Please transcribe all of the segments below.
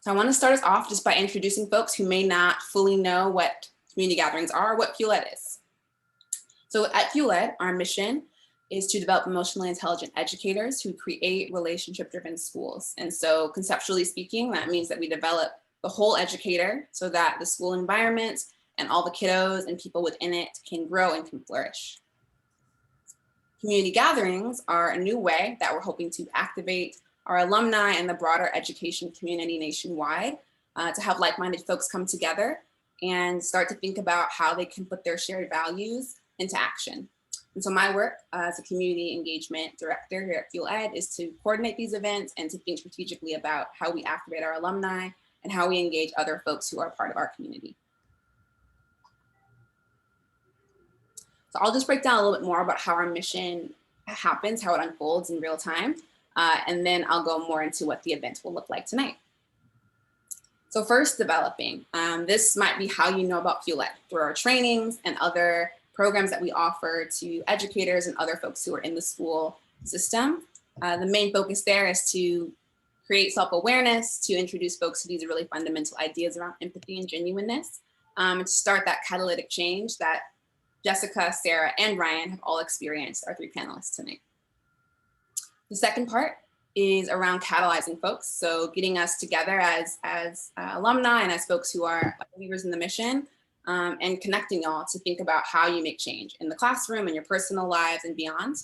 So I want to start us off just by introducing folks who may not fully know what community gatherings are, what Fuel Ed is. So at Fuel Ed, our mission is to develop emotionally intelligent educators who create relationship-driven schools. And so conceptually speaking, that means that we develop the whole educator so that the school environment and all the kiddos and people within it can grow and can flourish. Community gatherings are a new way that we're hoping to activate our alumni and the broader education community nationwide to have like-minded folks come together and start to think about how they can put their shared values into action. And so my work as a community engagement director here at Fuel Ed is to coordinate these events and to think strategically about how we activate our alumni and how we engage other folks who are part of our community. So I'll just break down a little bit more about how our mission happens, how it unfolds in real time, and then I'll go more into what the event will look like tonight. So first, developing. This might be how you know about Fuel Ed, through our trainings and other programs that we offer to educators and other folks who are in the school system. The main focus there is to create self-awareness, to introduce folks to these really fundamental ideas around empathy and genuineness, and to start that catalytic change that Jessica, Sarah, and Ryan have all experienced, our three panelists tonight. The second part is around catalyzing folks. So getting us together as alumni and as folks who are believers in the mission, and connecting y'all to think about how you make change in the classroom, in your personal lives, and beyond.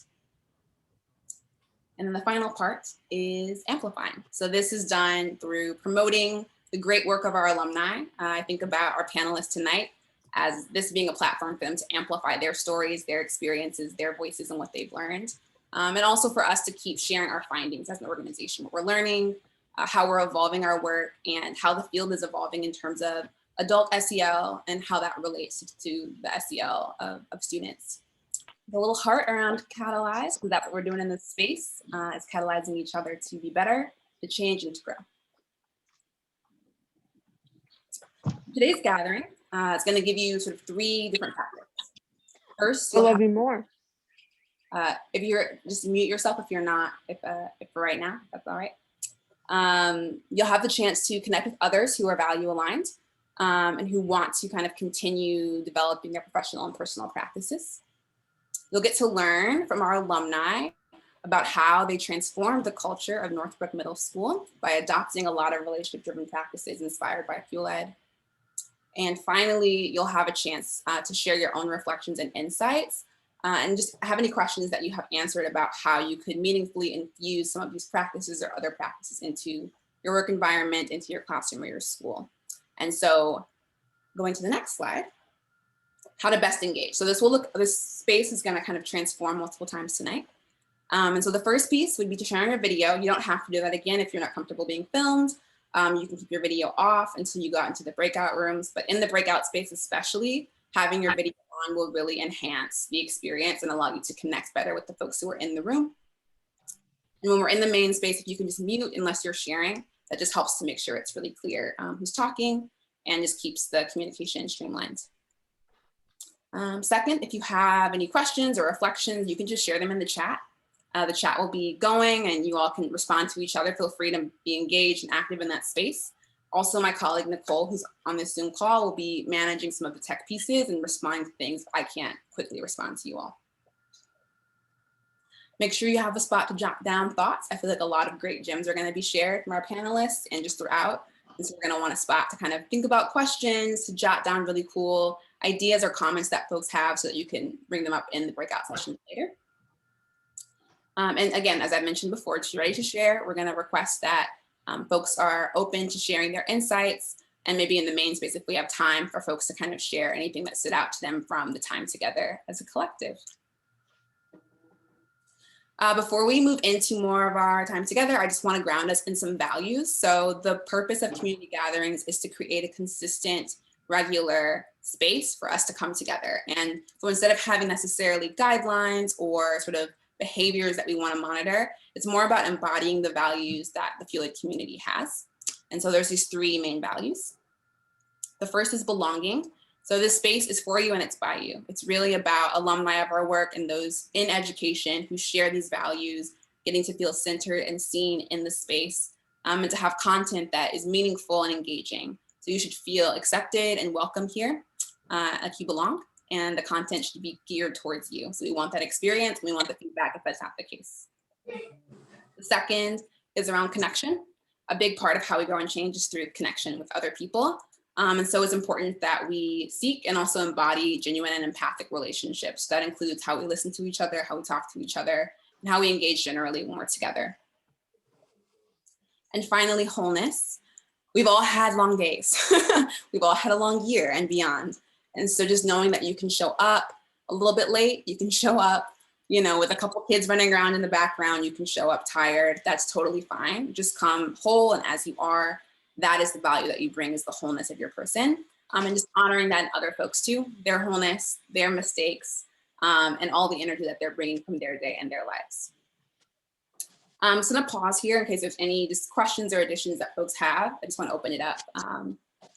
And then the final part is amplifying. So this is done through promoting the great work of our alumni. I think about our panelists tonight as this being a platform for them to amplify their stories, their experiences, their voices, and what they've learned. And also for us to keep sharing our findings as an organization, what we're learning, how we're evolving our work, and how the field is evolving in terms of adult SEL and how that relates to the SEL of students. The little heart around catalyze, because that's what we're doing in this space, is catalyzing each other to be better, to change, and to grow. Today's gathering is going to give you sort of three different tactics. First, I love you more. If you're just mute yourself if you're not, if for right now, that's all right. You'll have the chance to connect with others who are value aligned and who want to kind of continue developing their professional and personal practices. You'll get to learn from our alumni about how they transformed the culture of Northbrook Middle School by adopting a lot of relationship-driven practices inspired by Fuel Ed. And finally, you'll have a chance to share your own reflections and insights and just have any questions that you have answered about how you could meaningfully infuse some of these practices or other practices into your work environment, into your classroom or your school. And so going to the next slide, how to best engage. So this space is gonna kind of transform multiple times tonight. And so the first piece would be to share your video. You don't have to do that again if you're not comfortable being filmed. You can keep your video off until you go out into the breakout rooms, but in the breakout space especially, having your video on will really enhance the experience and allow you to connect better with the folks who are in the room. And when we're in the main space, if you can just mute unless you're sharing, that just helps to make sure it's really clear who's talking and just keeps the communication streamlined. Second, if you have any questions or reflections, you can just share them in the chat. The chat will be going and you all can respond to each other. Feel free to be engaged and active in that space. Also, my colleague Nicole, who's on this Zoom call, will be managing some of the tech pieces and responding to things I can't quickly respond to you all. Make sure you have a spot to jot down thoughts. I feel like a lot of great gems are going to be shared from our panelists and just throughout. And so we're going to want a spot to kind of think about questions, to jot down really cool ideas or comments that folks have so that you can bring them up in the breakout session later. And again, as I mentioned before, to ready to share, we're going to request that folks are open to sharing their insights, and maybe in the main space, if we have time for folks to kind of share anything that stood out to them from the time together as a collective. Before we move into more of our time together, I just want to ground us in some values. So the purpose of community gatherings is to create a consistent, regular space for us to come together. And so instead of having necessarily guidelines or sort of behaviors that we want to monitor, it's more about embodying the values that the Fuel Ed community has. And so there's these three main values. The first is belonging. So this space is for you and it's by you. It's really about alumni of our work and those in education who share these values, getting to feel centered and seen in the space and to have content that is meaningful and engaging. So you should feel accepted and welcome here, like you belong, and the content should be geared towards you. So we want that experience, and we want the feedback if that's not the case. The second is around connection. A big part of how we grow and change is through connection with other people. And so it's important that we seek and also embody genuine and empathic relationships. That includes how we listen to each other, how we talk to each other, and how we engage generally when we're together. And finally, wholeness. We've all had long days. We've all had a long year and beyond. And so just knowing that you can show up a little bit late, you can show up, you know, with a couple kids running around in the background, you can show up tired. That's totally fine. Just come whole and as you are. That is the value that you bring, is the wholeness of your person. And just honoring that in other folks too, their wholeness, their mistakes, and all the energy that they're bringing from their day and their lives. So I'm gonna pause here in case there's any just questions or additions that folks have. I just want to open it up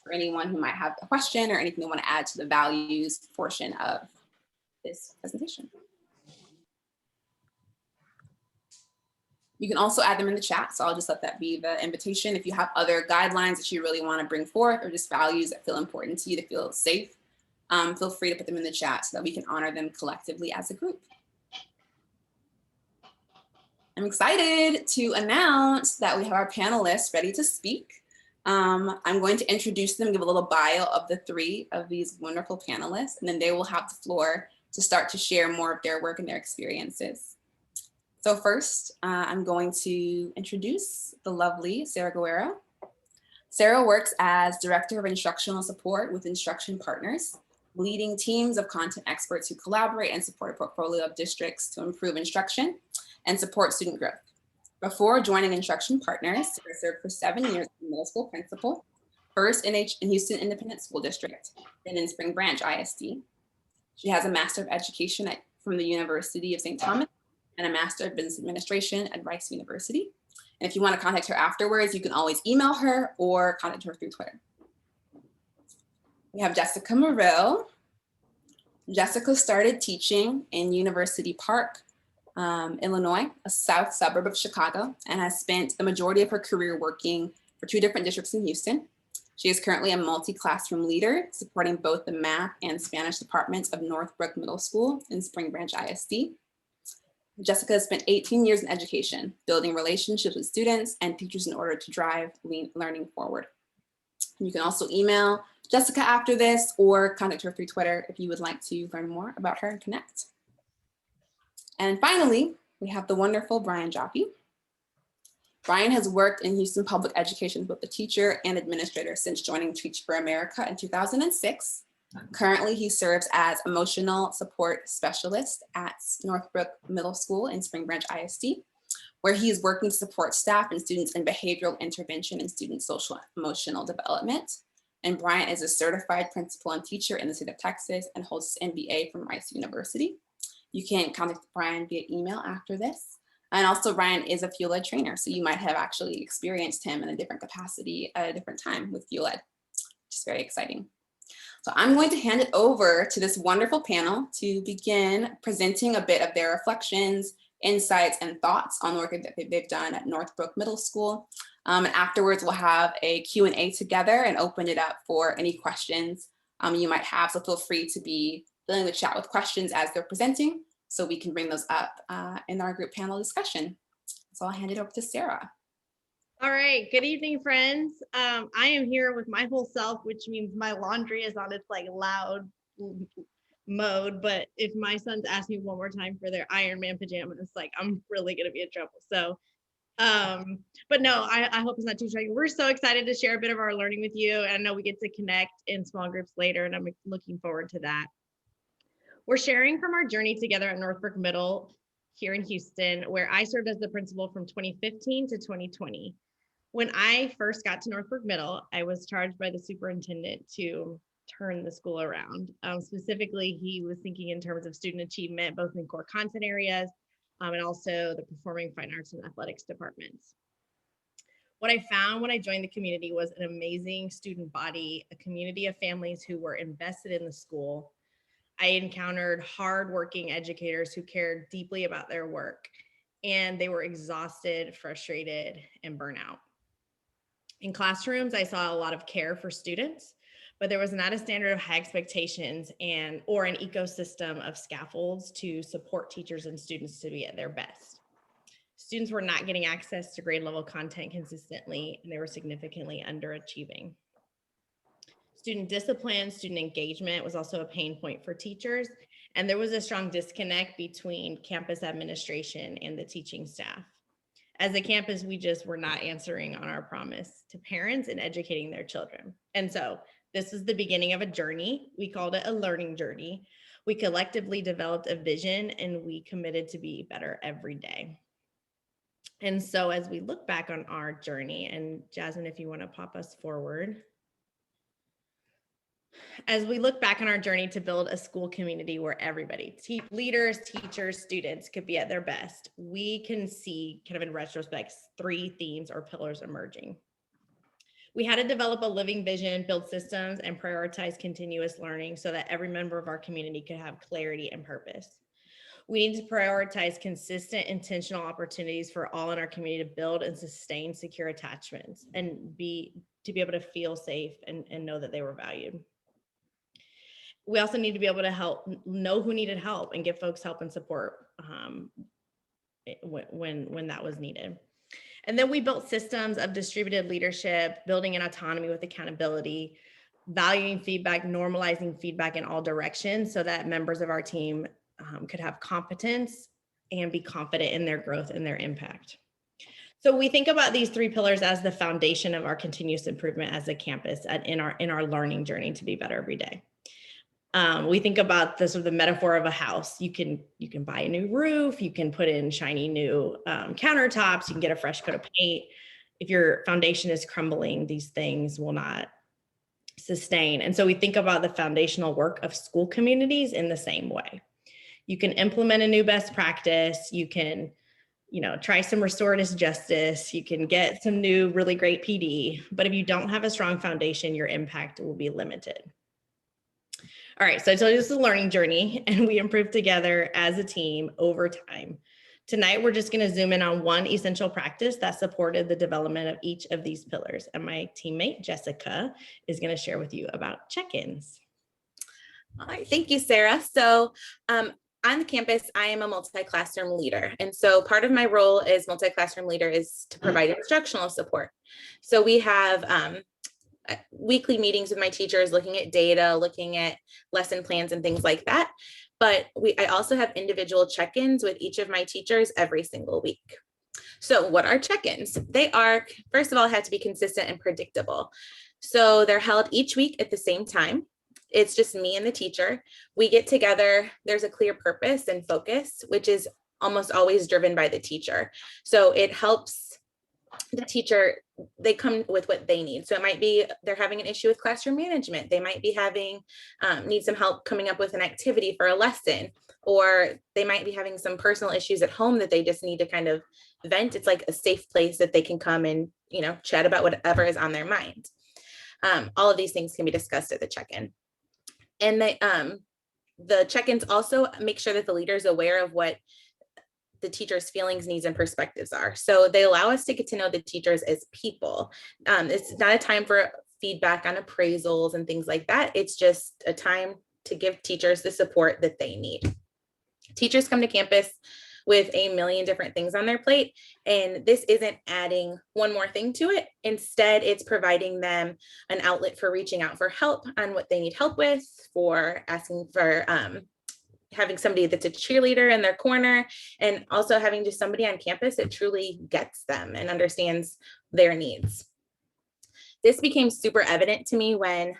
for anyone who might have a question or anything they want to add to the values portion of this presentation. You can also add them in the chat, so I'll just let that be the invitation. If you have other guidelines that you really want to bring forth, or just values that feel important to you to feel safe, feel free to put them in the chat so that we can honor them collectively as a group. I'm excited to announce that we have our panelists ready to speak. I'm going to introduce them, give a little bio of the three of these wonderful panelists, and then they will have the floor to start to share more of their work and their experiences. So first, I'm going to introduce the lovely Sarah Guerrero. Sarah works as Director of Instructional Support with Instruction Partners, leading teams of content experts who collaborate and support a portfolio of districts to improve instruction and support student growth. Before joining Instruction Partners, Sarah served for 7 years as a middle school principal, first in Houston Independent School District, then in Spring Branch ISD. She has a Master of Education from the University of St. Thomas and a Master of Business Administration at Rice University. And if you want to contact her afterwards, you can always email her or contact her through Twitter. We have Jessica Merrill. Jessica started teaching in University Park, Illinois, a south suburb of Chicago, and has spent the majority of her career working for 2 different districts in Houston. She is currently a multi-classroom leader, supporting both the math and Spanish departments of Northbrook Middle School in Spring Branch ISD. Jessica has spent 18 years in education, building relationships with students and teachers in order to drive learning forward. You can also email Jessica after this or contact her through Twitter if you would like to learn more about her and connect. And finally, we have the wonderful Brian Jaffe. Brian has worked in Houston public education as both a teacher and administrator since joining Teach for America in 2006. Currently, he serves as emotional support specialist at Northbrook Middle School in Spring Branch ISD, where he is working to support staff and students in behavioral intervention and student social emotional development. And Brian is a certified principal and teacher in the state of Texas and holds his MBA from Rice University. You can contact Brian via email after this. And also Brian is a FuelEd Ed trainer, so you might have actually experienced him in a different capacity at a different time with FuelEd, which is very exciting. So I'm going to hand it over to this wonderful panel to begin presenting a bit of their reflections, insights, and thoughts on the work that they've done at Northbrook Middle School. And afterwards, we'll have a Q&A together and open it up for any questions you might have. So feel free to be filling the chat with questions as they're presenting, so we can bring those up in our group panel discussion. So I'll hand it over to Sarah. All right, good evening, friends. I am here with my whole self, which means my laundry is on its like loud mode. But if my sons ask me one more time for their Iron Man pajamas, like I'm really gonna be in trouble. So, but no, I hope it's not too shocking. We're so excited to share a bit of our learning with you, and I know we get to connect in small groups later, and I'm looking forward to that. We're sharing from our journey together at Northbrook Middle here in Houston, where I served as the principal from 2015 to 2020. When I first got to Northbrook Middle, I was charged by the superintendent to turn the school around. Specifically, he was thinking in terms of student achievement, both in core content areas and also the performing fine arts and athletics departments. What I found when I joined the community was an amazing student body, a community of families who were invested in the school. I encountered hardworking educators who cared deeply about their work, and they were exhausted, frustrated, and burnt out. In classrooms, I saw a lot of care for students, but there was not a standard of high expectations or an ecosystem of scaffolds to support teachers and students to be at their best. Students were not getting access to grade level content consistently, and they were significantly underachieving. Student discipline, student engagement was also a pain point for teachers, and there was a strong disconnect between campus administration and the teaching staff. As a campus, we just were not answering on our promise to parents and educating their children. And so this was the beginning of a journey. We called it a learning journey. We collectively developed a vision, and we committed to be better every day. And so as we look back on our journey, and Jasmine, if you want to pop us forward. As we look back on our journey to build a school community where everybody, leaders, teachers, students could be at their best, we can see kind of in retrospect, 3 themes or pillars emerging. We had to develop a living vision, build systems, and prioritize continuous learning so that every member of our community could have clarity and purpose. We need to prioritize consistent, intentional opportunities for all in our community to build and sustain secure attachments and to be able to feel safe and know that they were valued. We also need to be able to know who needed help and give folks help and support when that was needed. And then we built systems of distributed leadership, building an autonomy with accountability, valuing feedback, normalizing feedback in all directions so that members of our team could have competence and be confident in their growth and their impact. So we think about these 3 pillars as the foundation of our continuous improvement as a campus in our learning journey to be better every day. We think about the metaphor of a house. You can buy a new roof, you can put in shiny new countertops, you can get a fresh coat of paint. If your foundation is crumbling, these things will not sustain. And so we think about the foundational work of school communities in the same way. You can implement a new best practice, you can try some restorative justice, you can get some new really great PD, but if you don't have a strong foundation, your impact will be limited. All right, so I told you this is a learning journey, and we improved together as a team over time. Tonight, we're just going to zoom in on one essential practice that supported the development of each of these pillars. And my teammate, Jessica, is going to share with you about check-ins. All right, thank you, Sarah. So on the campus, I am a multi-classroom leader. And so part of my role as multi-classroom leader is to provide instructional support. So we have weekly meetings with my teachers, looking at data, looking at lesson plans and things like that. But I also have individual check-ins with each of my teachers every single week. So what are check-ins? They are, first of all, have to be consistent and predictable. So they're held each week at the same time. It's just me and the teacher. We get together, there's a clear purpose and focus, which is almost always driven by the teacher. So it helps the teacher, they come with what they need. So it might be they're having an issue with classroom management. They might be need some help coming up with an activity for a lesson, or they might be having some personal issues at home that they just need to kind of vent. It's like a safe place that they can come and, chat about whatever is on their mind. All of these things can be discussed at the check-in. And the check-ins also make sure that the leader is aware of what the teacher's feelings, needs, and perspectives are. So they allow us to get to know the teachers as people. It's not a time for feedback on appraisals and things like that. It's just a time to give teachers the support that they need. Teachers come to campus with a million different things on their plate, and this isn't adding one more thing to it. Instead, it's providing them an outlet for reaching out for help on what they need help with, for asking for having somebody that's a cheerleader in their corner, and also having just somebody on campus that truly gets them and understands their needs. This became super evident to me when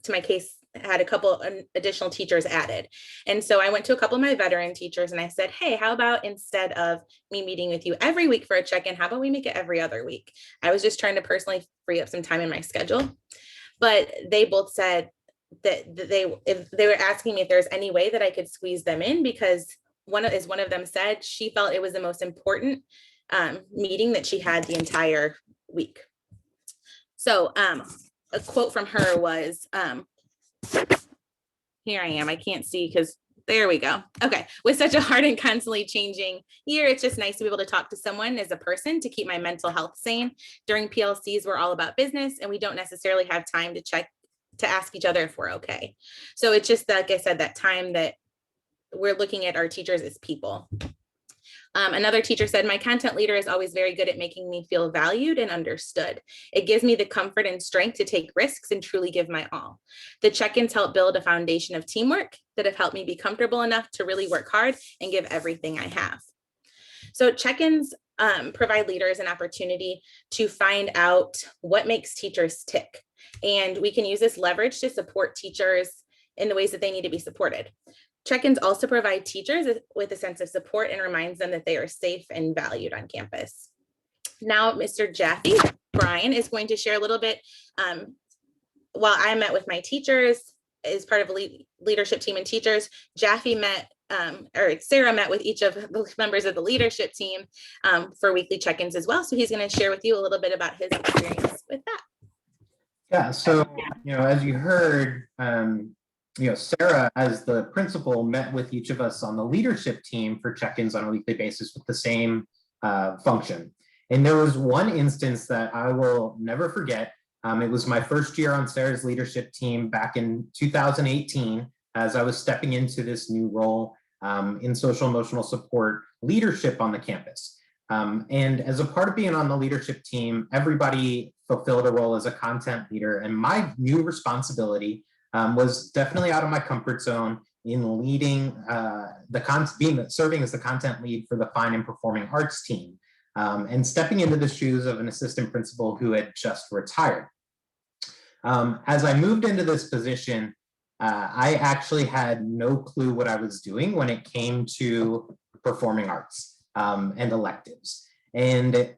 to my case, had a couple additional teachers added. And so I went to a couple of my veteran teachers and I said, hey, how about instead of me meeting with you every week for a check-in, how about we make it every other week? I was just trying to personally free up some time in my schedule. But they both said that they were asking me if there's any way that I could squeeze them in, because one of them said she felt it was the most important meeting that she had the entire week. So a quote from her was, here I am, I can't see because There we go. Okay. With such a hard and constantly changing year, it's just nice to be able to talk to someone as a person to keep my mental health sane. During PLCs, we're all about business and we don't necessarily have time to ask each other if we're okay. So it's just, like I said, that time that we're looking at our teachers as people. Another teacher said, my content leader is always very good at making me feel valued and understood. It gives me the comfort and strength to take risks and truly give my all. The check-ins help build a foundation of teamwork that have helped me be comfortable enough to really work hard and give everything I have. So check-ins provide leaders an opportunity to find out what makes teachers tick. And we can use this leverage to support teachers in the ways that they need to be supported. Check-ins also provide teachers with a sense of support and reminds them that they are safe and valued on campus. Now, Mr. Jaffe, Brian, is going to share a little bit. While I met with my teachers as part of a leadership team and teachers, Jaffe Sarah met with each of the members of the leadership team for weekly check-ins as well. So he's going to share with you a little bit about his experience with that. Yeah, so, as you heard, Sarah, as the principal, met with each of us on the leadership team for check-ins on a weekly basis with the same function. And there was one instance that I will never forget. It was my first year on Sarah's leadership team back in 2018, as I was stepping into this new role in social emotional support leadership on the campus. And as a part of being on the leadership team, everybody fulfilled a role as a content leader. And my new responsibility was definitely out of my comfort zone in leading serving as the content lead for the fine and performing arts team, and stepping into the shoes of an assistant principal who had just retired. As I moved into this position, I actually had no clue what I was doing when it came to performing arts and electives. And,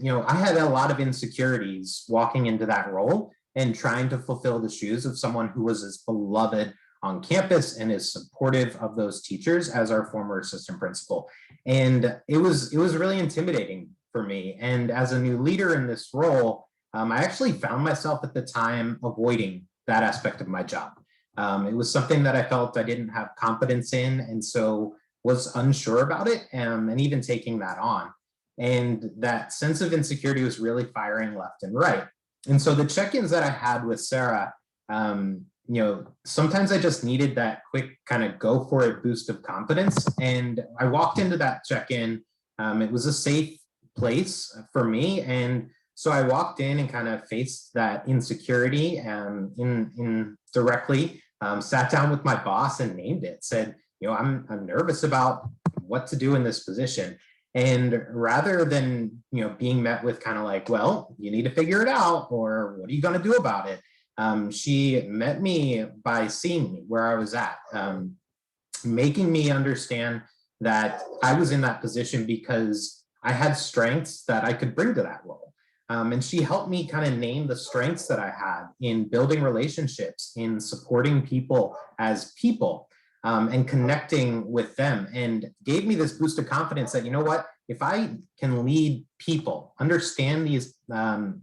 I had a lot of insecurities walking into that role and trying to fulfill the shoes of someone who was as beloved on campus and as supportive of those teachers as our former assistant principal. And it was really intimidating for me. And as a new leader in this role, I actually found myself at the time avoiding that aspect of my job. It was something that I felt I didn't have confidence in, and so was unsure about it, and even taking that on. And that sense of insecurity was really firing left and right. And so the check-ins that I had with Sarah, sometimes I just needed that quick kind of go for it boost of confidence. And I walked into that check-in. It was a safe place for me. And so I walked in and kind of faced that insecurity in directly, sat down with my boss and named it, said, I'm nervous about what to do in this position. And rather than, being met with kind of like, well, you need to figure it out, or what are you going to do about it? She met me by seeing me where I was at, making me understand that I was in that position because I had strengths that I could bring to that role. And she helped me kind of name the strengths that I had in building relationships, in supporting people as people, and connecting with them, and gave me this boost of confidence that, if I can lead people, understand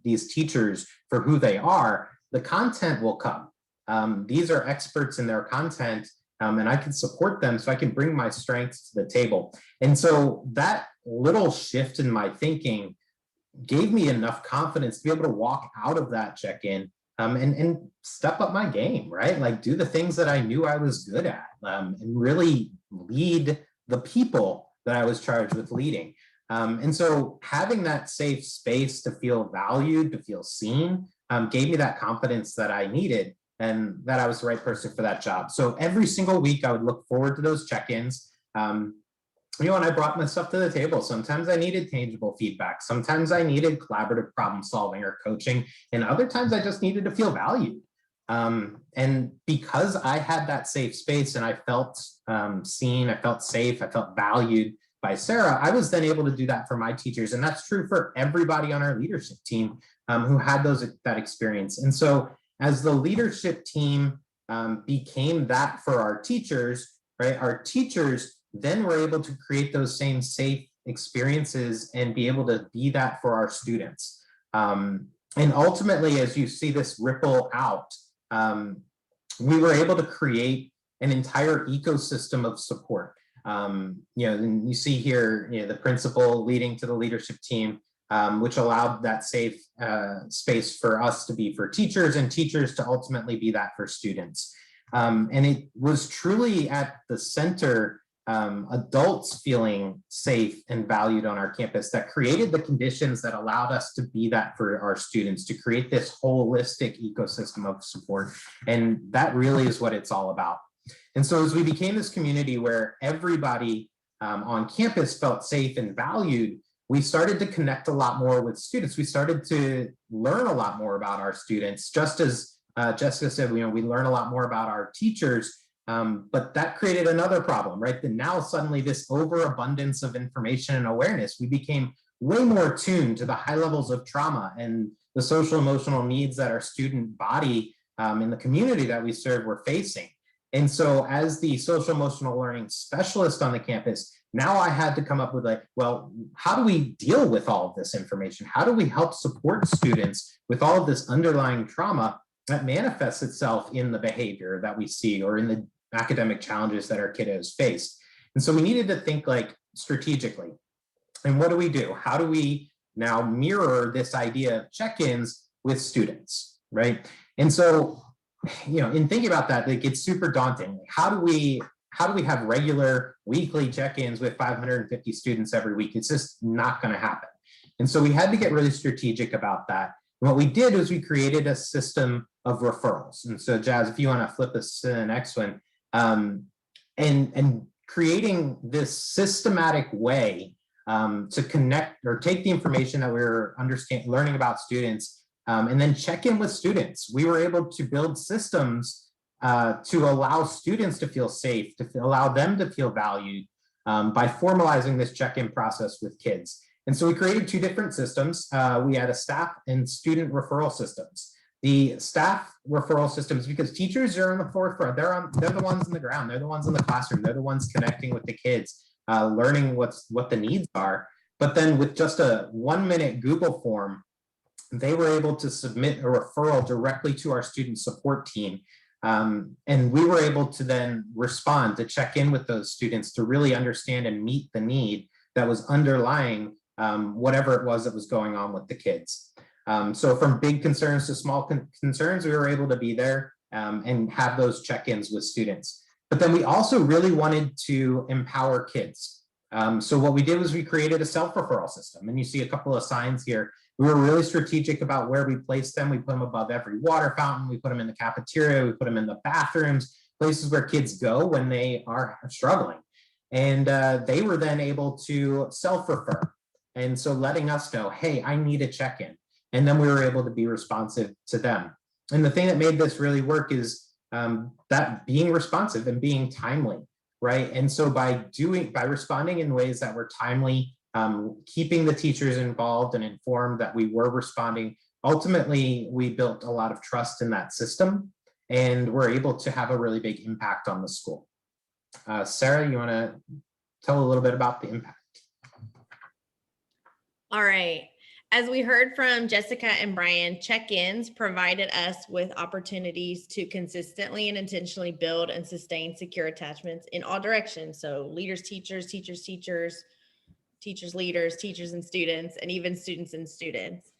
these teachers for who they are, the content will come. These are experts in their content, and I can support them so I can bring my strengths to the table. And so that little shift in my thinking gave me enough confidence to be able to walk out of that check-in and step up my game, right? Like do the things that I knew I was good at, and really lead the people that I was charged with leading. And so having that safe space to feel valued, to feel seen, gave me that confidence that I needed and that I was the right person for that job. So every single week I would look forward to those check-ins. And I brought my stuff to the table. Sometimes I needed tangible feedback. Sometimes I needed collaborative problem solving or coaching. And other times I just needed to feel valued. And because I had that safe space and I felt seen, I felt safe, I felt valued by Sarah, I was then able to do that for my teachers. And that's true for everybody on our leadership team who had that experience. And so as the leadership team became that for our teachers, right, our teachers then we're able to create those same safe experiences and be able to be that for our students. And ultimately, as you see this ripple out, we were able to create an entire ecosystem of support. And you see here, the principal leading to the leadership team, which allowed that safe space for us to be for teachers, and teachers to ultimately be that for students. And it was truly at the center, adults feeling safe and valued on our campus, that created the conditions that allowed us to be that for our students, to create this holistic ecosystem of support. And that really is what it's all about. And so as we became this community where everybody on campus felt safe and valued, we started to connect a lot more with students. We started to learn a lot more about our students. Just as Jessica said, we learn a lot more about our teachers, but that created another problem, right? That now suddenly this overabundance of information and awareness, we became way more tuned to the high levels of trauma and the social emotional needs that our student body in the community that we serve were facing. And so as the social emotional learning specialist on the campus, now I had to come up with well, how do we deal with all of this information? How do we help support students with all of this underlying trauma that manifests itself in the behavior that we see or in the academic challenges that our kiddos face? And so we needed to think strategically. And what do? How do we now mirror this idea of check-ins with students, right? And so, in thinking about that, it's super daunting. How do we have regular weekly check-ins with 550 students every week? It's just not going to happen. And so we had to get really strategic about that. And what we did was we created a system of referrals. And so Jazz, if you want to flip us to the next one, and creating this systematic way to connect or take the information that we were learning about students, and then check in with students. We were able to build systems to allow students to feel safe, to allow them to feel valued by formalizing this check-in process with kids. And so we created two different systems. We had a staff and student referral systems. The staff referral systems, because teachers are in the forefront, they're the ones on the ground, they're the ones in the classroom, they're the ones connecting with the kids, learning what the needs are. But then with just a 1-minute Google form, they were able to submit a referral directly to our student support team. And we were able to then respond to check in with those students to really understand and meet the need that was underlying whatever it was that was going on with the kids. So from big concerns to small concerns, we were able to be there and have those check-ins with students. But then we also really wanted to empower kids. So what we did was we created a self-referral system. And you see a couple of signs here. We were really strategic about where we placed them. We put them above every water fountain. We put them in the cafeteria. We put them in the bathrooms, places where kids go when they are struggling. And they were then able to self-refer. And so letting us know, hey, I need a check-in. And then we were able to be responsive to them. And the thing that made this really work is that being responsive and being timely, right? And so by responding in ways that were timely, keeping the teachers involved and informed that we were responding, ultimately, we built a lot of trust in that system and we're able to have a really big impact on the school. Sarah, you want to tell a little bit about the impact? All right. As we heard from Jessica and Brian, check-ins provided us with opportunities to consistently and intentionally build and sustain secure attachments in all directions. So leaders, teachers, teachers, teachers, teachers, leaders, teachers and students, and even students and students.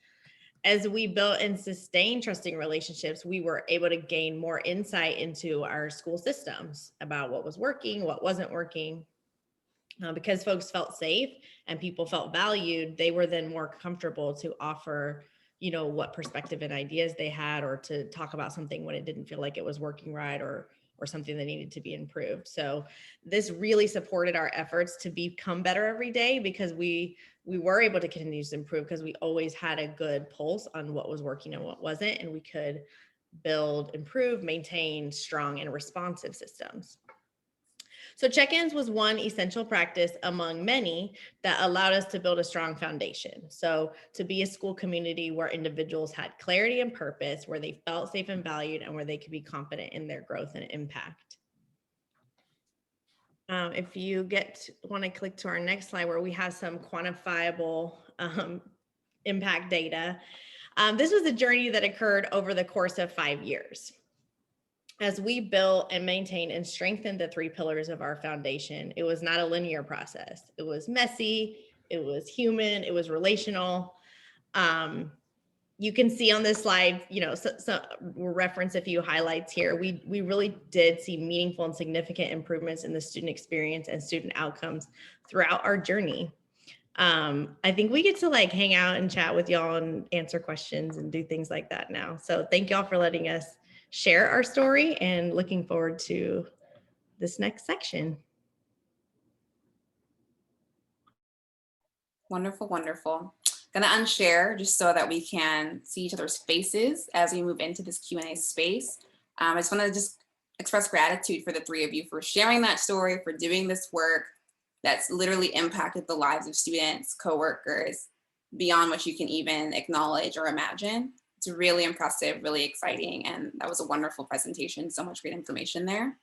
As we built and sustained trusting relationships, we were able to gain more insight into our school systems about what was working, what wasn't working. Because folks felt safe and people felt valued, they were then more comfortable to offer, what perspective and ideas they had, or to talk about something when it didn't feel like it was working right, or something that needed to be improved. So this really supported our efforts to become better every day, because we were able to continue to improve because we always had a good pulse on what was working and what wasn't, and we could build, improve, maintain strong and responsive systems. So check-ins was one essential practice among many that allowed us to build a strong foundation. So to be a school community where individuals had clarity and purpose, where they felt safe and valued, and where they could be confident in their growth and impact. If you want to click to our next slide, where we have some quantifiable impact data. This was a journey that occurred over the course of 5 years. as we built and maintained and strengthened the 3 pillars of our foundation, it was not a linear process. It was messy, it was human, it was relational. You can see on this slide, so we'll reference a few highlights here. We really did see meaningful and significant improvements in the student experience and student outcomes throughout our journey. I think we get to like hang out and chat with y'all and answer questions and do things like that now. So thank y'all for letting us share our story, and looking forward to this next section. Wonderful, wonderful. Gonna unshare just so that we can see each other's faces as we move into this Q&A space. I just want to just express gratitude for the 3 of you for sharing that story, for doing this work that's literally impacted the lives of students, coworkers, beyond what you can even acknowledge or imagine. It's really impressive, really exciting, and that was a wonderful presentation. So much great information there.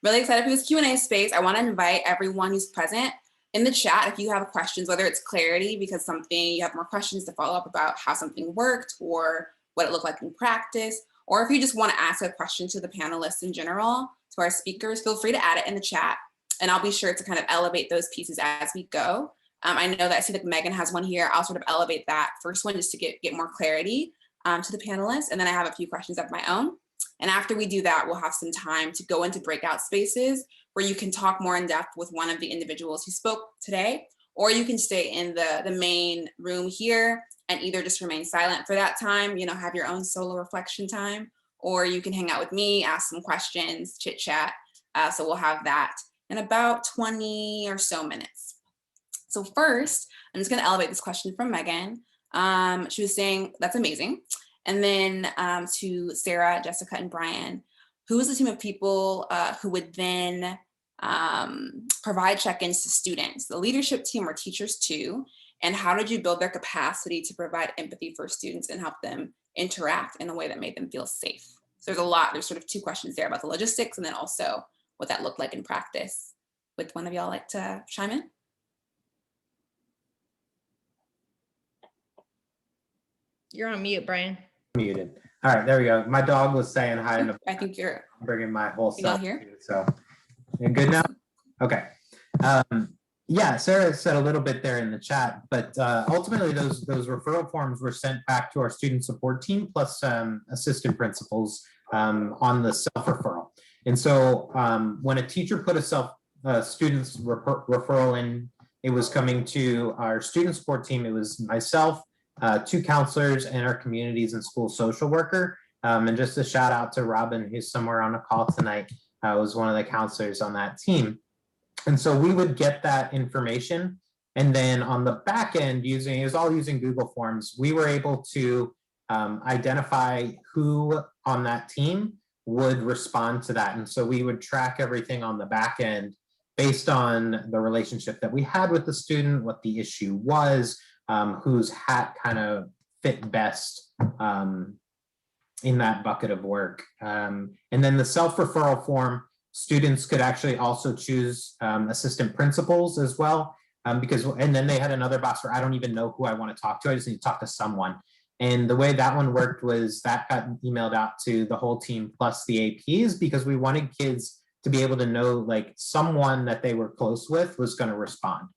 Really excited for this Q&A space. I want to invite everyone who's present in the chat, if you have questions, whether it's clarity because you have more questions to follow up about how something worked or what it looked like in practice, or if you just want to ask a question to the panelists in general, to our speakers, feel free to add it in the chat, and I'll be sure to kind of elevate those pieces as we go. I know that I see that Megan has one here. I'll sort of elevate that first one just to get more clarity to the panelists, and then I have a few questions of my own. And after we do that, we'll have some time to go into breakout spaces where you can talk more in depth with one of the individuals who spoke today, or you can stay in the main room here and either just remain silent for that time, have your own solo reflection time, or you can hang out with me, ask some questions, chit chat. So we'll have that in about 20 or so minutes. So first, I'm just gonna elevate this question from Megan. She was saying, that's amazing. And then to Sarah, Jessica, and Brian, who is the team of people who would then provide check-ins to students, the leadership team or teachers too, and how did you build their capacity to provide empathy for students and help them interact in a way that made them feel safe? So there's sort of 2 questions there about the logistics and then also what that looked like in practice. Would one of y'all like to chime in? You're on mute, Brian. Muted. All right, there we go. My dog was saying hi. In the I think you're bringing my whole self here. too, so you're good now. Okay. Yeah, Sarah said a little bit there in the chat, but ultimately those referral forms were sent back to our student support team plus assistant principals on the self-referral. And so when a teacher put a student's referral in, it was coming to our student support team. It was myself, 2 counselors, and our communities and school social worker. And just a shout out to Robin, who's somewhere on a call tonight, was one of the counselors on that team. And so we would get that information. And then on the back end, it was all using Google Forms, we were able to identify who on that team would respond to that. And so we would track everything on the back end based on the relationship that we had with the student, what the issue was, whose hat kind of fit best in that bucket of work. And then the self-referral form, students could actually also choose assistant principals as well, and then they had another box where I don't even know who I want to talk to. I just need to talk to someone. And the way that one worked was that got emailed out to the whole team plus the APs, because we wanted kids to be able to know like someone that they were close with was going to respond.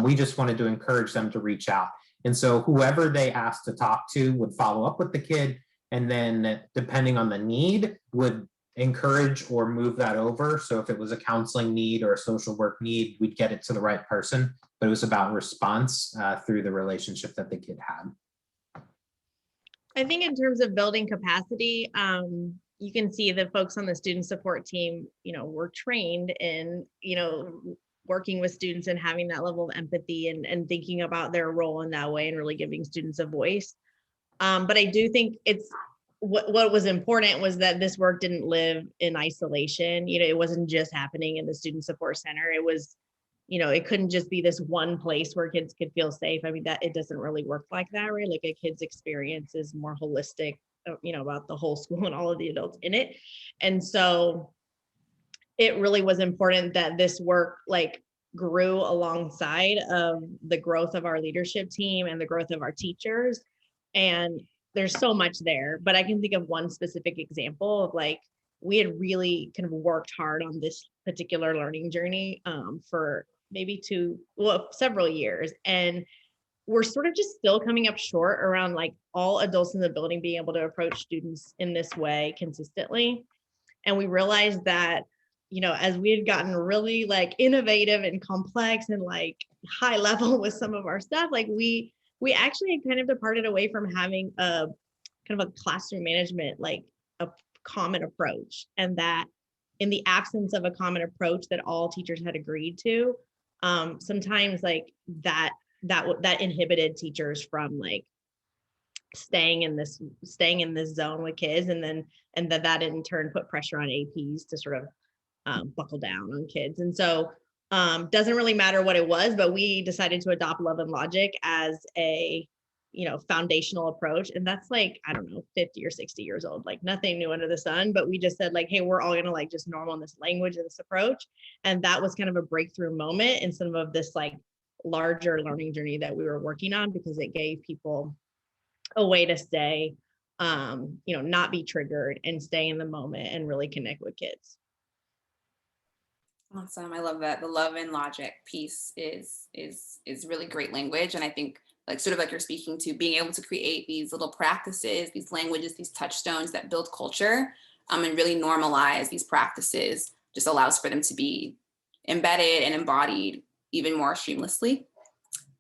We just wanted to encourage them to reach out. And so whoever they asked to talk to would follow up with the kid, and then depending on the need would encourage or move that over. So if it was a counseling need or a social work need, we'd get it to the right person, but it was about response through the relationship that the kid had. I think in terms of building capacity, you can see the folks on the student support team, were trained in, working with students and having that level of empathy and thinking about their role in that way and really giving students a voice. But I do think what was important was that this work didn't live in isolation. It wasn't just happening in the student support center. It was, it couldn't just be this one place where kids could feel safe. I mean, that it doesn't really work like that, right? Like a kid's experience is more holistic, about the whole school and all of the adults in it. And so it really was important that this work grew alongside of the growth of our leadership team and the growth of our teachers. And there's so much there, but I can think of one specific example of we had really kind of worked hard on this particular learning journey for maybe several years. And we're sort of just still coming up short around like all adults in the building being able to approach students in this way consistently. And we realized that, you know, as we had gotten really like innovative and complex and like high level with some of our stuff, like we actually kind of departed away from having a kind of a classroom management, like a common approach. And that in the absence of a common approach that all teachers had agreed to, sometimes like that inhibited teachers from like staying in this zone with kids, and that in turn put pressure on APs to sort of buckle down on kids. And so doesn't really matter what it was, but we decided to adopt Love and Logic as a, you know, foundational approach. And that's like, I don't know, 50 or 60 years old, like nothing new under the sun, but we just said like, hey, we're all gonna like just normal in this language and this approach. And that was kind of a breakthrough moment in some of this like larger learning journey that we were working on, because it gave people a way to stay, you know, not be triggered and stay in the moment and really connect with kids. Awesome. I love that. The Love and Logic piece is really great language. And I think like sort of like you're speaking to, being able to create these little practices, these languages, these touchstones that build culture, and really normalize these practices just allows for them to be embedded and embodied even more seamlessly.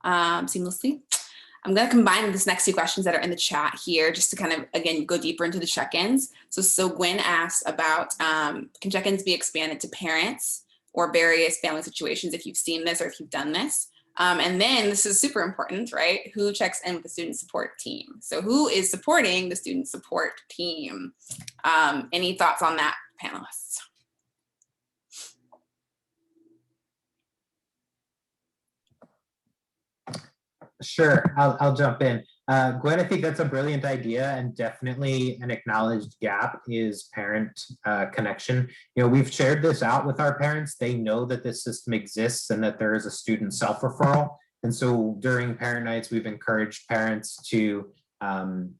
I'm going to combine this next two questions that are in the chat here just to kind of, again, go deeper into the check-ins. So Gwen asked about, can check-ins be expanded to parents or various family situations if you've seen this or if you've done this? And then this is super important, right? Who checks in with the student support team? So who is supporting the student support team? Any thoughts on that, panelists? Sure, I'll jump in. Gwen, I think that's a brilliant idea, and definitely an acknowledged gap is parent connection. You know, we've shared this out with our parents. They know that this system exists and that there is a student self-referral. And so during parent nights, we've encouraged parents to, you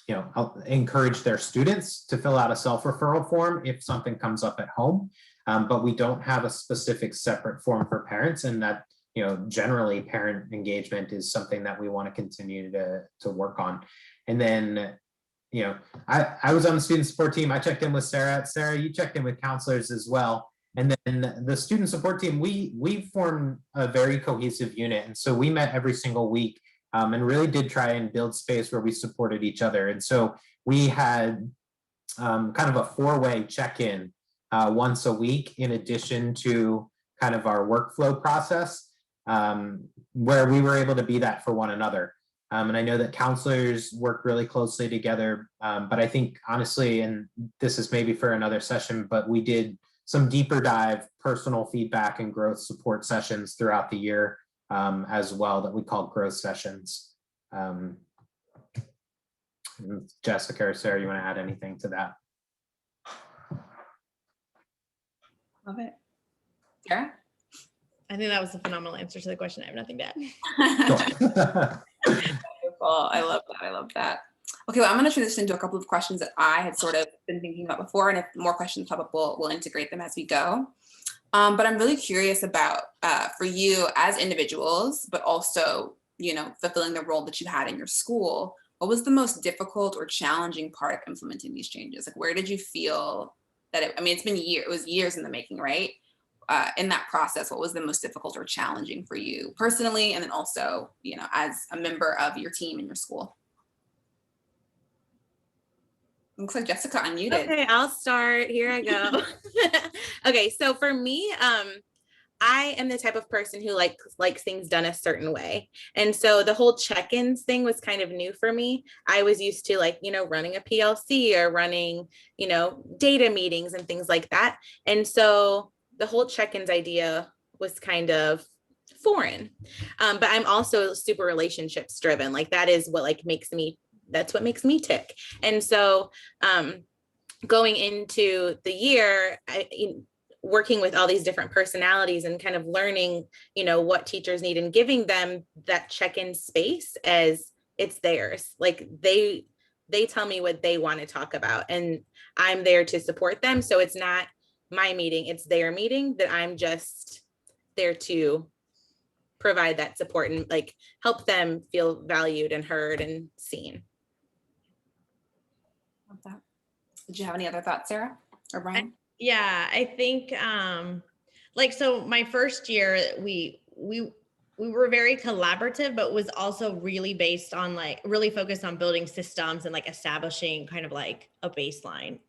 know, encourage their students to fill out a self-referral form if something comes up at home. But we don't have a specific separate form for parents, and that, you know, generally parent engagement is something that we want to continue to work on. And then, you know, I was on the student support team. I checked in with Sarah. Sarah, you checked in with counselors as well. And then the student support team, we formed a very cohesive unit. And so we met every single week and really did try and build space where we supported each other. And so we had kind of a four-way check-in once a week, in addition to kind of our workflow process, where we were able to be that for one another. And I know that counselors work really closely together, but I think honestly, and this is maybe for another session, but we did some deeper dive personal feedback and growth support sessions throughout the year as well, that we call growth sessions. Jessica or Sarah, you want to add anything to that? Love it. Sarah? I think that was a phenomenal answer to the question. I have nothing to add. Beautiful. I love that. I love that. Okay, well, I'm going to transition into a couple of questions that I had sort of been thinking about before, and if more questions pop up, we'll integrate them as we go. But I'm really curious about, for you as individuals, but also, you know, fulfilling the role that you had in your school, what was the most difficult or challenging part of implementing these changes? Like, where did you feel that it was years in the making, right? In that process, what was the most difficult or challenging for you personally, and then also, you know, as a member of your team in your school? Looks like Jessica unmuted. Okay, I'll start. Here I go. Okay, so for me, I am the type of person who likes things done a certain way. And so the whole check-ins thing was kind of new for me. I was used to, like, you know, running a PLC or running, you know, data meetings and things like that. And so the whole check-ins idea was kind of foreign. But I'm also super relationships driven. Like, that is what that's what makes me tick. And so going into the year, working with all these different personalities and kind of learning, you know, what teachers need and giving them that check-in space as it's theirs. Like, they they tell me what they want to talk about, and I'm there to support them. So it's not my meeting, it's their meeting, that I'm just there to provide that support and like help them feel valued and heard and seen. Love that. Did you have any other thoughts, Sarah or Brian? Yeah, I think like, so my first year we were very collaborative, but was also really based on like really focused on building systems and like establishing kind of like a baseline.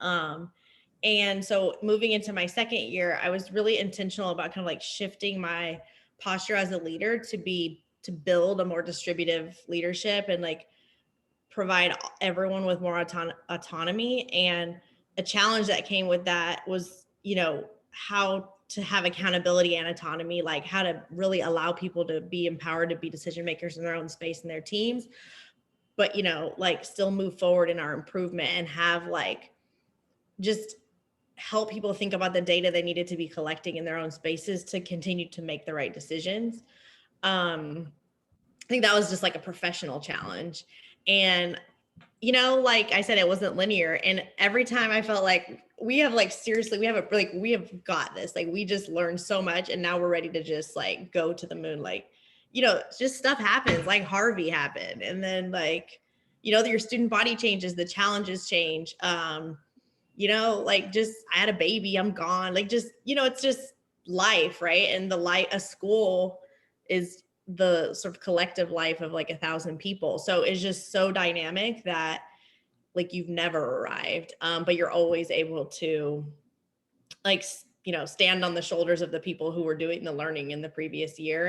And so moving into my second year, I was really intentional about kind of like shifting my posture as a leader to build a more distributive leadership and like provide everyone with more autonomy. And a challenge that came with that was, you know, how to have accountability and autonomy, like how to really allow people to be empowered to be decision makers in their own space and their teams, but, you know, like still move forward in our improvement and have like just help people think about the data they needed to be collecting in their own spaces to continue to make the right decisions. I think that was just like a professional challenge. And, you know, like I said, it wasn't linear. And every time I felt like we have like, seriously, we have got this, like, we just learned so much and now we're ready to just like go to the moon. Like, you know, just stuff happens, like Harvey happened. And then like, you know, your student body changes, the challenges change. You know, like just, I had a baby, I'm gone. Like just, you know, it's just life, right? And a school is the sort of collective life of like 1,000 people. So it's just so dynamic that like you've never arrived, but you're always able to like, you know, stand on the shoulders of the people who were doing the learning in the previous year.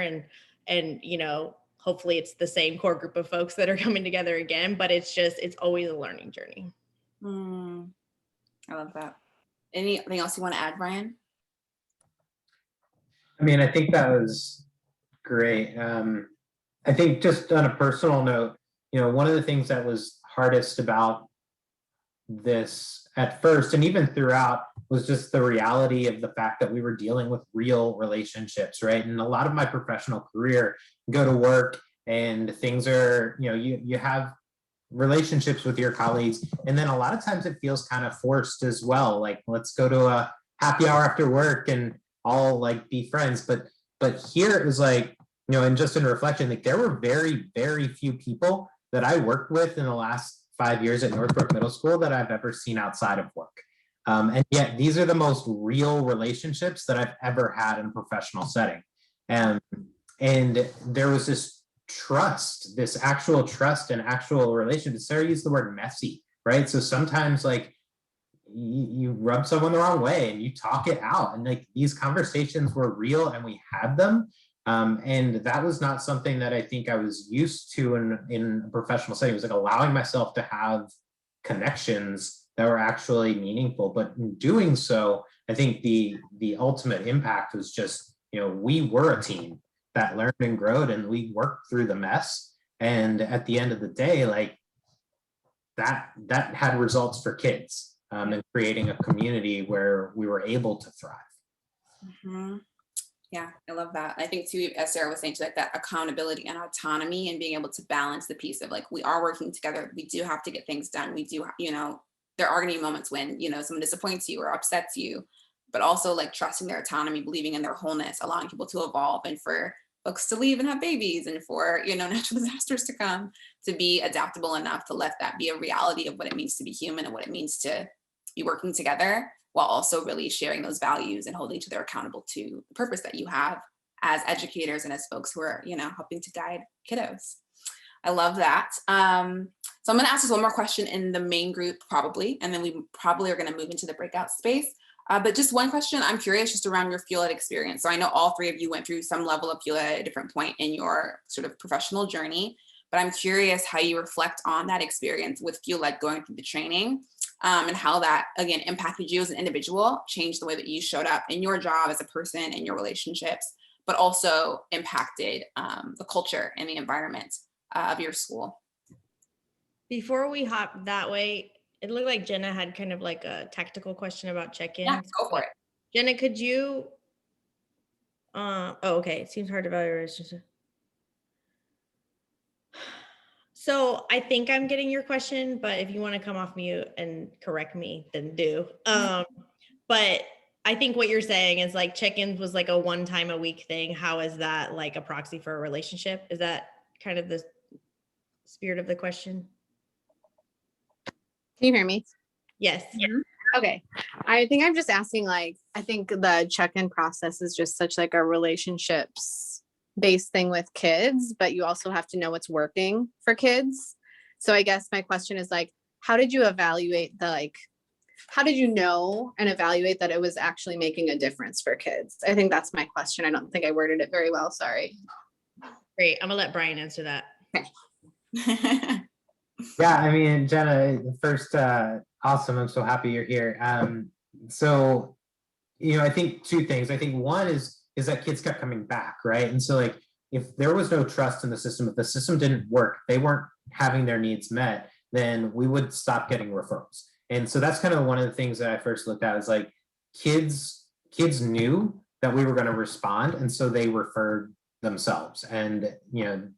And, you know, hopefully it's the same core group of folks that are coming together again, but it's always a learning journey. I love that. Anything else you want to add, Brian? I mean, I think that was great. I think just on a personal note, you know, one of the things that was hardest about this at first and even throughout was just the reality of the fact that we were dealing with real relationships, right? And a lot of my professional career, go to work and things are, you know, you have relationships with your colleagues, and then a lot of times it feels kind of forced as well. Like, let's go to a happy hour after work and all like be friends. But here it was like, you know, and just in reflection, like there were very, very few people that I worked with in the last 5 years at Northbrook Middle School that I've ever seen outside of work. And yet these are the most real relationships that I've ever had in a professional setting. And there was this trust, this actual trust and actual relationship. Sarah used the word messy, right? So sometimes like you rub someone the wrong way and you talk it out, and like these conversations were real and we had them. And that was not something that I think I was used to in a professional setting. It was like allowing myself to have connections that were actually meaningful. But in doing so, I think the ultimate impact was just, you know, we were a team that learned and growed, and we worked through the mess. And at the end of the day, like that had results for kids, and creating a community where we were able to thrive. Mm-hmm. Yeah, I love that. I think too, as Sarah was saying, too, like that accountability and autonomy and being able to balance the piece of like, we are working together. We do have to get things done. We do, you know, there are going to be moments when, you know, someone disappoints you or upsets you, but also like trusting their autonomy, believing in their wholeness, allowing people to evolve, and for folks to leave and have babies, and for, you know, natural disasters to come, to be adaptable enough to let that be a reality of what it means to be human and what it means to be working together, while also really sharing those values and holding each other accountable to the purpose that you have as educators and as folks who are, you know, helping to guide kiddos. I love that. So I'm going to ask us one more question in the main group probably, and then we probably are going to move into the breakout space. But just one question, I'm curious just around your FUEL Ed experience. So I know all three of you went through some level of FUEL Ed at a different point in your sort of professional journey, but I'm curious how you reflect on that experience with FUEL Ed going through the training, and how that, again, impacted you as an individual, changed the way that you showed up in your job as a person and your relationships, but also impacted the culture and the environment of your school. Before we hop that way, it looked like Jenna had kind of like a tactical question about check-ins. Yeah, go for it. Jenna, could you, oh, okay, it seems hard to evaluate. So I think I'm getting your question, but if you want to come off mute and correct me, then do. But I think what you're saying is like check-ins was like a 1 time a week thing. How is that like a proxy for a relationship? Is that kind of the spirit of the question? Can you hear me? Yes. Okay. I think I'm just asking, like, I think the check-in process is just such like a relationships based thing with kids, but you also have to know what's working for kids. So I guess my question is like, how did you evaluate how did you know and evaluate that it was actually making a difference for kids? I think that's my question. I don't think I worded it very well. Sorry. Great. I'm gonna let Brian answer that. Yeah, I mean, Jenna, first, awesome. I'm so happy you're here. So, I think 2 things. I think one is that kids kept coming back, right? And so like, if there was no trust in the system, if the system didn't work, they weren't having their needs met, then we would stop getting referrals. And so that's kind of one of the things that I first looked at is like kids knew that we were going to respond. And so they referred themselves, and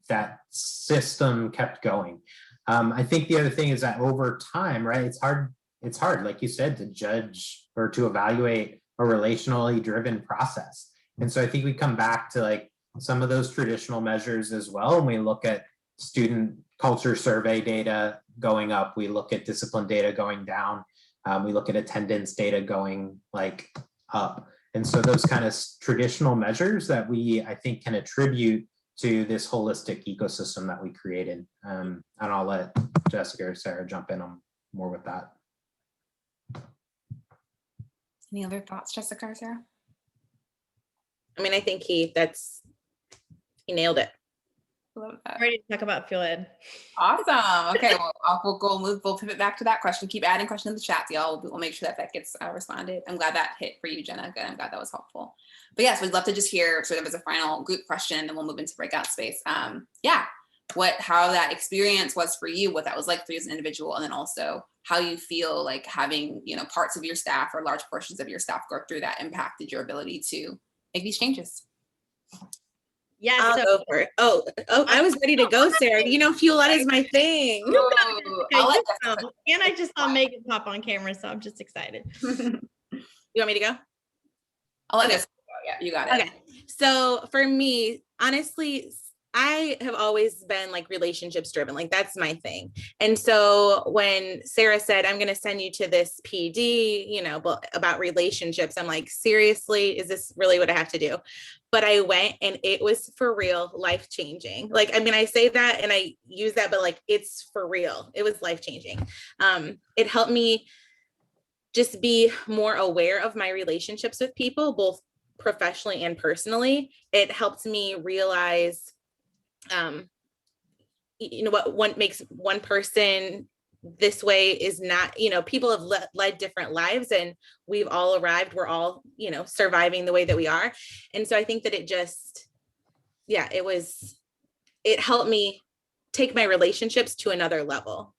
that system kept going. I think the other thing is that over time, right, it's hard, like you said, to judge or to evaluate a relationally driven process. And so I think we come back to like some of those traditional measures as well. And we look at student culture survey data going up, we look at discipline data going down, we look at attendance data going like up. And so those kind of traditional measures that I think can attribute to this holistic ecosystem that we created. And I'll let Jessica or Sarah jump in on more with that. Any other thoughts, Jessica or Sarah? I mean, I think he nailed it. Love that. Ready to talk about Feel Ed. Awesome. Okay, well, we'll pivot back to that question. Keep adding questions in the chat, y'all. We'll make sure that gets responded. I'm glad that hit for you, Jenna. Good. I'm glad that was helpful. But yes, we'd love to just hear sort of as a final group question, and we'll move into breakout space. How that experience was for you, what that was like for you as an individual, and then also how you feel like having parts of your staff or large portions of your staff go through that impacted your ability to make these changes. Yeah, I'll go for it. Oh, I was ready to go, Sarah. Fuel Ed is my thing. And I just saw Megan pop on camera, so I'm just excited. You want me to go? I'll let us go. Yeah, you got it. Okay. So for me, honestly, I have always been like relationships driven, like that's my thing. And so when Sarah said, I'm going to send you to this PD, about relationships, I'm like, seriously, is this really what I have to do? But I went and it was for real, life-changing. Like, I mean, I say that and I use that, but like, it's for real. It was life-changing. It helped me just be more aware of my relationships with people, both professionally and personally. It helped me realize what makes one person this way is not, people have led different lives, and we've all arrived, we're all, surviving the way that we are. And so I think that it helped me take my relationships to another level.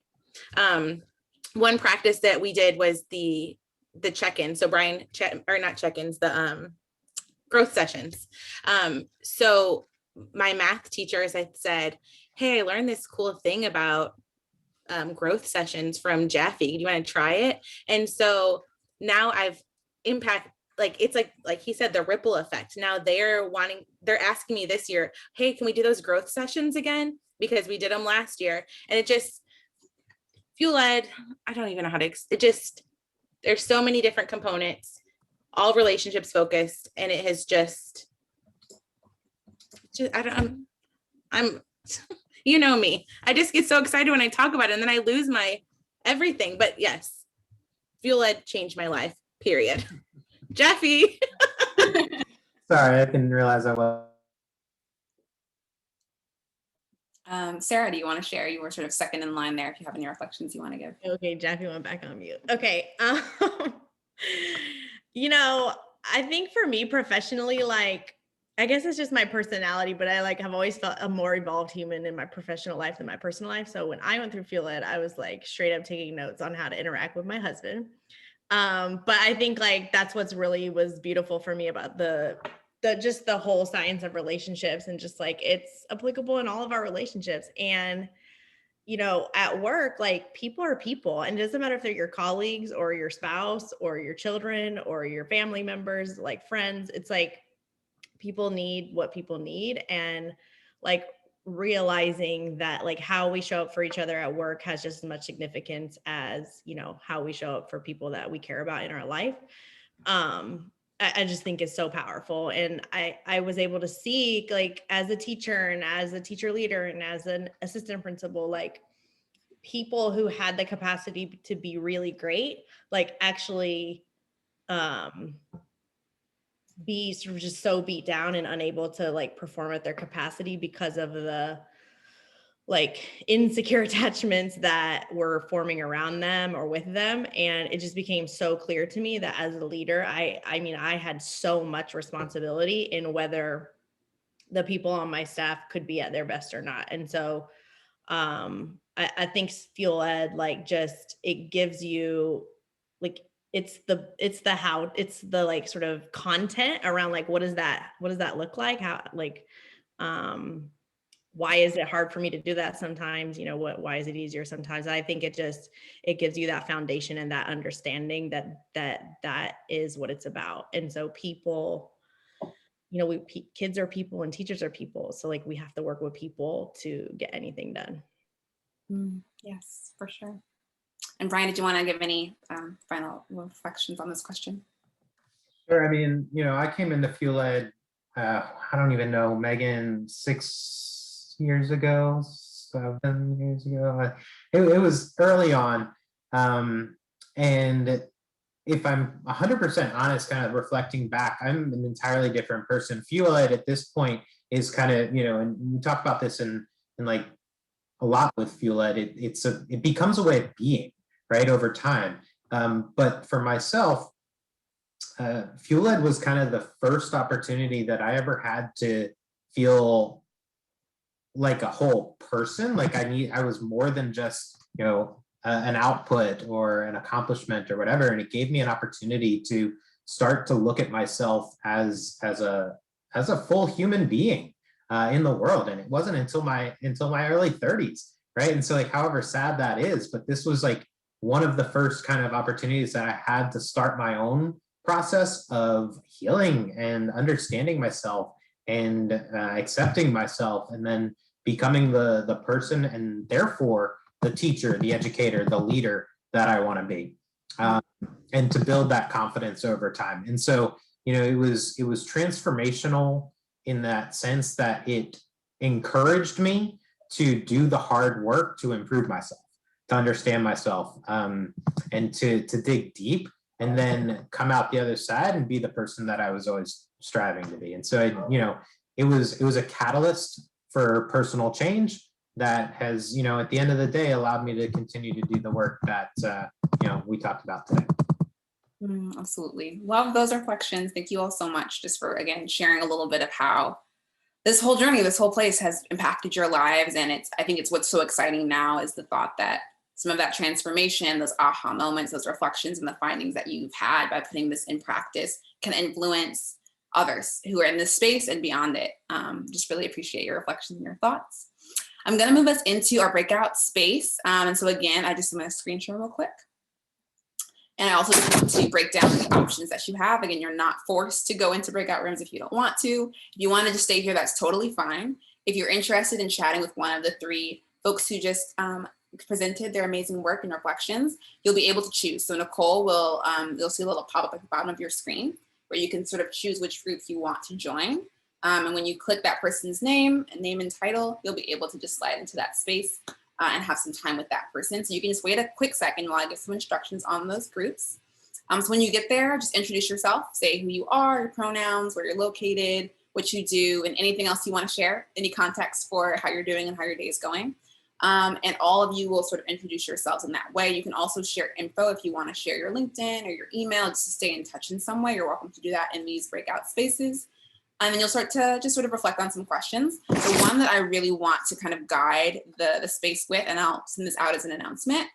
One practice that we did was the check-in. So Brian, not check-ins, the growth sessions. So my math teachers had said, hey, I learned this cool thing about growth sessions from Jaffe. Do you want to try it? And so now I've it's like he said, the ripple effect. Now they're asking me this year, hey, can we do those growth sessions again? Because we did them last year. And it just, Feel Ed, I don't even know how to, there's so many different components, all relationships focused. And it has I'm you know me. I just get so excited when I talk about it, and then I lose my everything. But yes, Feel Ed changed my life, period. Jaffe. Sorry, I didn't realize I was. Sarah, do you want to share? You were sort of second in line there. If you have any reflections you want to give. Okay, Jaffe went back on mute. Okay. I think for me professionally, like, I guess it's just my personality, but I have always felt a more evolved human in my professional life than my personal life. So when I went through Feel Ed, I was like straight up taking notes on how to interact with my husband. But I think that's what's really was beautiful for me about the whole science of relationships, and just it's applicable in all of our relationships. And you know, at work, like people are people, and it doesn't matter if they're your colleagues or your spouse or your children or your family members, like friends. It's like people need what people need, and like realizing that like how we show up for each other at work has just as much significance as, you know, how we show up for people that we care about in our life. I just think it's so powerful. And I was able to see, like, as a teacher and as a teacher leader and as an assistant principal, like people who had the capacity to be really great, like actually be sort of just so beat down and unable to like perform at their capacity because of the like insecure attachments that were forming around them or with them. And it just became so clear to me that as a leader, I mean, I had so much responsibility in whether the people on my staff could be at their best or not. And so I think Fuel Ed, like, just, it gives you like, it's the how, it's the like sort of content around like, what does that look like? How, like, why is it hard for me to do that sometimes? You know, why is it easier sometimes? I think it gives you that foundation and that understanding that is what it's about. And so people, you know, kids are people and teachers are people. So like, we have to work with people to get anything done. Yes, for sure. And Brian, did you want to give any final reflections on this question? Sure. I mean, you know, I came into Fuel Ed, I don't even know, Megan, 6 years ago, 7 years ago. It was early on. And if I'm 100% honest, kind of reflecting back, I'm an entirely different person. Fuel Ed at this point is kind of, you know, and we talk about this in like a lot with Fuel Ed, it becomes a way of being, right, over time. But for myself, Fuel Ed was kind of the first opportunity that I ever had to feel like a whole person. Like I was more than just, you know, an output or an accomplishment or whatever. And it gave me an opportunity to start to look at myself as a full human being in the world. And it wasn't until my early 30s, right? And so, like, however sad that is, but this was like one of the first kind of opportunities that I had to start my own process of healing and understanding myself and accepting myself, and then becoming the person and therefore the teacher, the educator, the leader that I want to be, and to build that confidence over time. And so, you know, it was transformational in that sense that it encouraged me to do the hard work to improve myself, to understand myself, and to dig deep, and then come out the other side and be the person that I was always striving to be. And so, you know, it was a catalyst for personal change that has, you know, at the end of the day, allowed me to continue to do the work that, you know, we talked about today. Absolutely. Love those reflections. Thank you all so much just for, again, sharing a little bit of how this whole journey, this whole place has impacted your lives. And I think it's what's so exciting now is the thought that some of that transformation, those aha moments, those reflections and the findings that you've had by putting this in practice can influence others who are in this space and beyond it. Just really appreciate your reflections and your thoughts. I'm going to move us into our breakout space. And so again, I'm going to screen share real quick. And I also just want to break down the options that you have. Again, you're not forced to go into breakout rooms if you don't want to. If you want to just stay here, that's totally fine. If you're interested in chatting with one of the three folks who just presented their amazing work and reflections, you'll be able to choose. So Nicole will, you'll see a little pop-up at the bottom of your screen where you can sort of choose which group you want to join. And when you click that person's name and title, you'll be able to just slide into that space and have some time with that person. So you can just wait a quick second while I give some instructions on those groups. So when you get there, just introduce yourself, say who you are, your pronouns, where you're located, what you do, and anything else you want to share, any context for how you're doing and how your day is going. And all of you will sort of introduce yourselves in that way. You can also share info if you want to share your LinkedIn or your email just to stay in touch in some way. You're welcome to do that in these breakout spaces. And then you'll start to just sort of reflect on some questions. The one that I really want to kind of guide the space with, and I'll send this out as an announcement,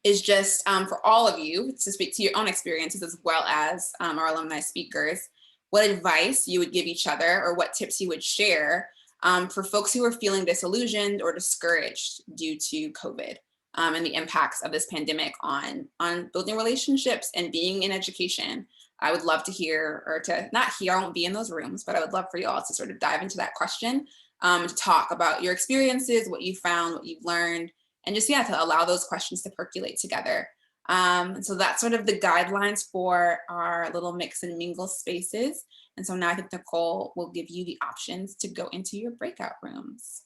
is just for all of you to speak to your own experiences as well as our alumni speakers, what advice you would give each other or what tips you would share for folks who are feeling disillusioned or discouraged due to COVID and the impacts of this pandemic on building relationships and being in education. I would love to hear, or to not hear, I won't be in those rooms, but I would love for you all to sort of dive into that question, to talk about your experiences, what you found, what you've learned, and just, yeah, to allow those questions to percolate together. So that's sort of the guidelines for our little mix and mingle spaces. And so now I think Nicole will give you the options to go into your breakout rooms.